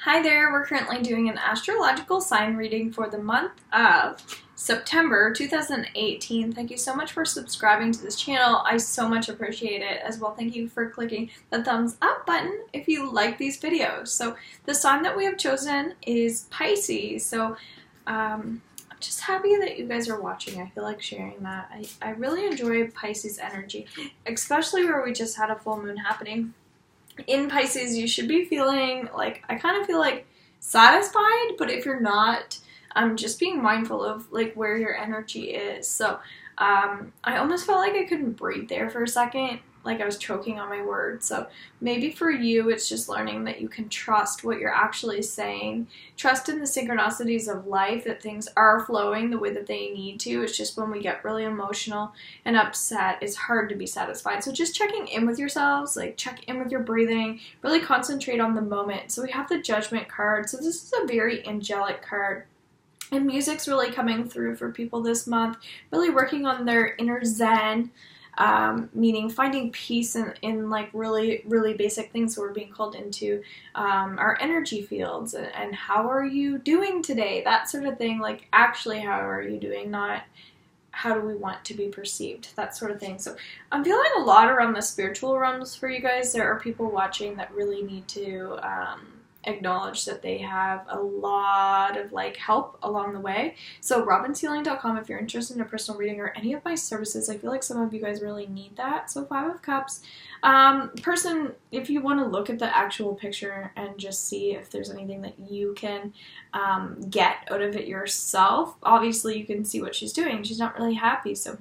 Hi there, we're currently doing an astrological sign reading for the month of September 2018. Thank you so much for subscribing to this channel. I so much appreciate it as well. Thank you for clicking the thumbs up button if you like these videos. So the sign that we have chosen is Pisces. So I'm just happy that you guys are watching. I feel like sharing that. I really enjoy Pisces energy, especially where we just had a full moon happening. In Pisces, you should be feeling like, I kind of feel like satisfied, but if you're not, just being mindful of like where your energy is. So I almost felt like I couldn't breathe there for a second, like I was choking on my words. So maybe for you, it's just learning that you can trust what you're actually saying, trust in the synchronicities of life, that things are flowing the way that they need to. It's just when we get really emotional and upset, it's hard to be satisfied. So just checking in with yourselves, like check in with your breathing, really concentrate on the moment. So we have the Judgment card. So this is a very angelic card. And music's really coming through for people this month, really working on their inner zen, meaning finding peace in like really, really basic things. So we're being called into our energy fields and how are you doing today? That sort of thing, like actually how are you doing, not how do we want to be perceived, that sort of thing. So I'm feeling a lot around the spiritual realms for you guys. There are people watching that really need to acknowledge that they have a lot of like help along the way. So robinshealing.com if you're interested in a personal reading or any of my services. I feel like some of you guys really need that. So 5 of Cups. If you want to look at the actual picture and just see if there's anything that you can get out of it yourself, obviously you can see what she's doing. She's not really happy, so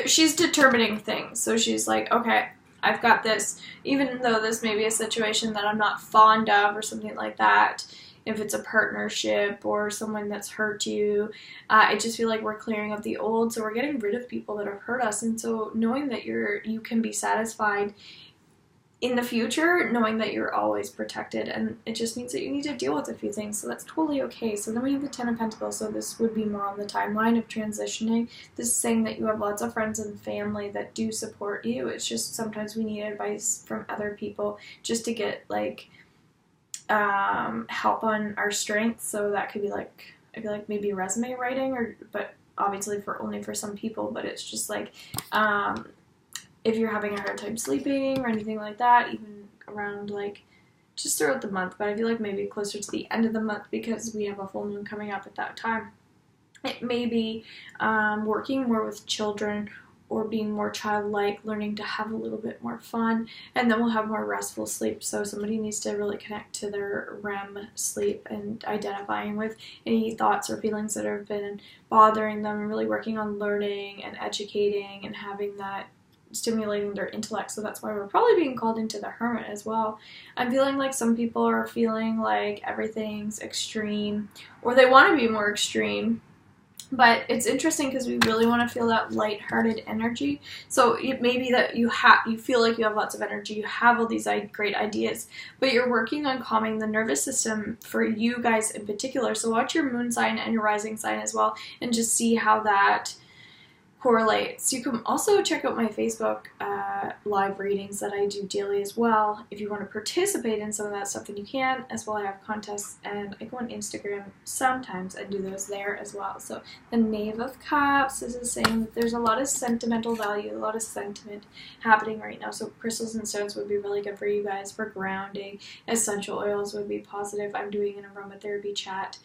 she's determining things. So she's like, okay, I've got this, even though this may be a situation that I'm not fond of or something like that. If it's a partnership or someone that's hurt you, I just feel like we're clearing up the old, so we're getting rid of people that have hurt us. And so knowing that you can be satisfied in the future, knowing that you're always protected, and it just means that you need to deal with a few things, so that's totally okay. So then we have the 10 of Pentacles, so this would be more on the timeline of transitioning. This is saying that you have lots of friends and family that do support you. It's just sometimes we need advice from other people just to get like help on our strengths. So that could be like, I feel like maybe resume writing, but obviously only for some people, but it's just like if you're having a hard time sleeping or anything like that, even around like just throughout the month, but I feel like maybe closer to the end of the month because we have a full moon coming up at that time. It may be working more with children or being more childlike, learning to have a little bit more fun, and then we'll have more restful sleep. So somebody needs to really connect to their REM sleep and identifying with any thoughts or feelings that have been bothering them and really working on learning and educating and having that stimulating their intellect. So that's why we're probably being called into the Hermit as well. I'm feeling like some people are feeling like everything's extreme or they want to be more extreme, but it's interesting because we really want to feel that lighthearted energy. So it may be that you feel like you have lots of energy, you have all these great ideas, but you're working on calming the nervous system for you guys in particular. So watch your moon sign and your rising sign as well and just see how that correlates. You can also check out my Facebook live readings that I do daily as well. If you want to participate in some of that stuff, then you can as well. I have contests and I go on Instagram sometimes and do those there as well. So the Knave of Cups is saying that there's a lot of sentimental value, a lot of sentiment happening right now. So crystals and stones would be really good for you guys for grounding. Essential oils would be positive. I'm doing an aromatherapy chat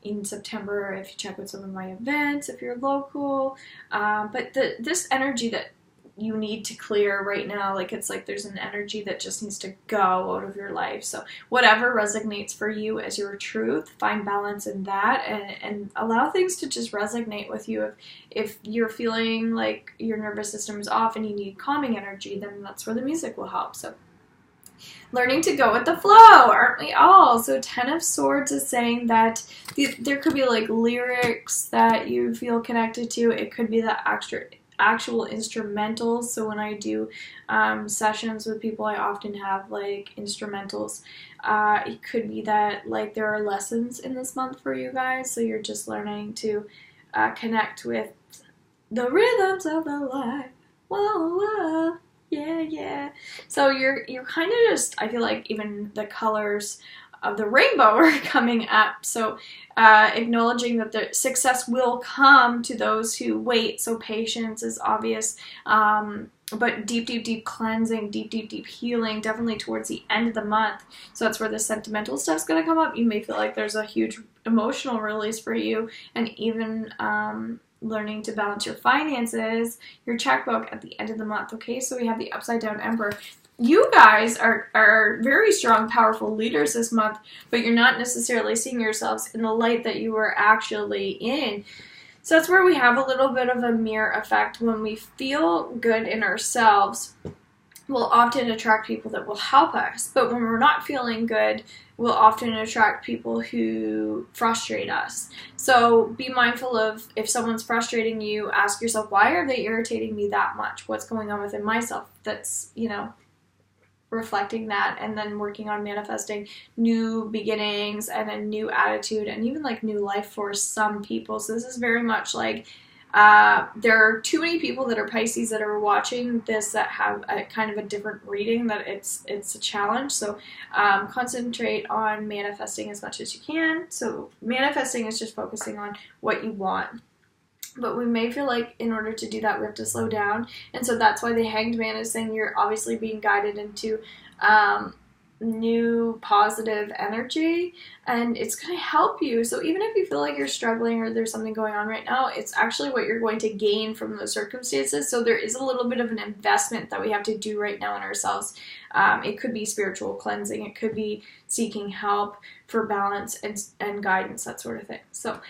in September if you check out some of my events, if you're local. But this energy that you need to clear right now, like it's like there's an energy that just needs to go out of your life. So whatever resonates for you as your truth, find balance in that and allow things to just resonate with you. If you're feeling like your nervous system is off and you need calming energy, then that's where the music will help. So learning to go with the flow, aren't we all? So 10 of Swords is saying that there could be like lyrics that you feel connected to. It could be the actual instrumentals. So when I do sessions with people, I often have like instrumentals. It could be that like there are lessons in this month for you guys. So you're just learning to connect with the rhythms of the life. Whoa, whoa. Yeah. So you're kind of just, I feel like even the colors of the rainbow are coming up. So acknowledging that the success will come to those who wait. So patience is obvious. But deep cleansing, deep healing, definitely towards the end of the month. So that's where the sentimental stuff's going to come up. You may feel like there's a huge emotional release for you, and even learning to balance your finances, your checkbook at the end of the month. Okay, so we have the upside down Emperor. You guys are very strong, powerful leaders this month, but you're not necessarily seeing yourselves in the light that you were actually in. So that's where we have a little bit of a mirror effect. When we feel good in ourselves, we'll often attract people that will help us. But when we're not feeling good, we'll often attract people who frustrate us. So be mindful of, if someone's frustrating you, ask yourself, why are they irritating me that much? What's going on within myself that's, reflecting that, and then working on manifesting new beginnings and a new attitude and even like new life for some people. So this is very much like there are too many people that are Pisces that are watching this that have a kind of a different reading, that it's a challenge. So concentrate on manifesting as much as you can. So manifesting is just focusing on what you want. But we may feel like in order to do that, we have to slow down. And so that's why the Hanged Man is saying you're obviously being guided into new positive energy, and it's going to help you. So even if you feel like you're struggling or there's something going on right now, it's actually what you're going to gain from those circumstances. So there is a little bit of an investment that we have to do right now in ourselves. It could be spiritual cleansing. It could be seeking help for balance and guidance, that sort of thing. So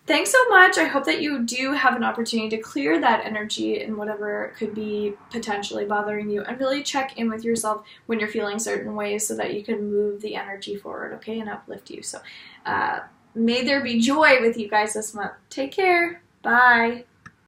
thanks so much. I hope that you do have an opportunity to clear that energy and whatever could be potentially bothering you, and really check in with yourself when you're feeling certain ways so that you can move the energy forward, okay, and uplift you. So may there be joy with you guys this month. Take care. Bye.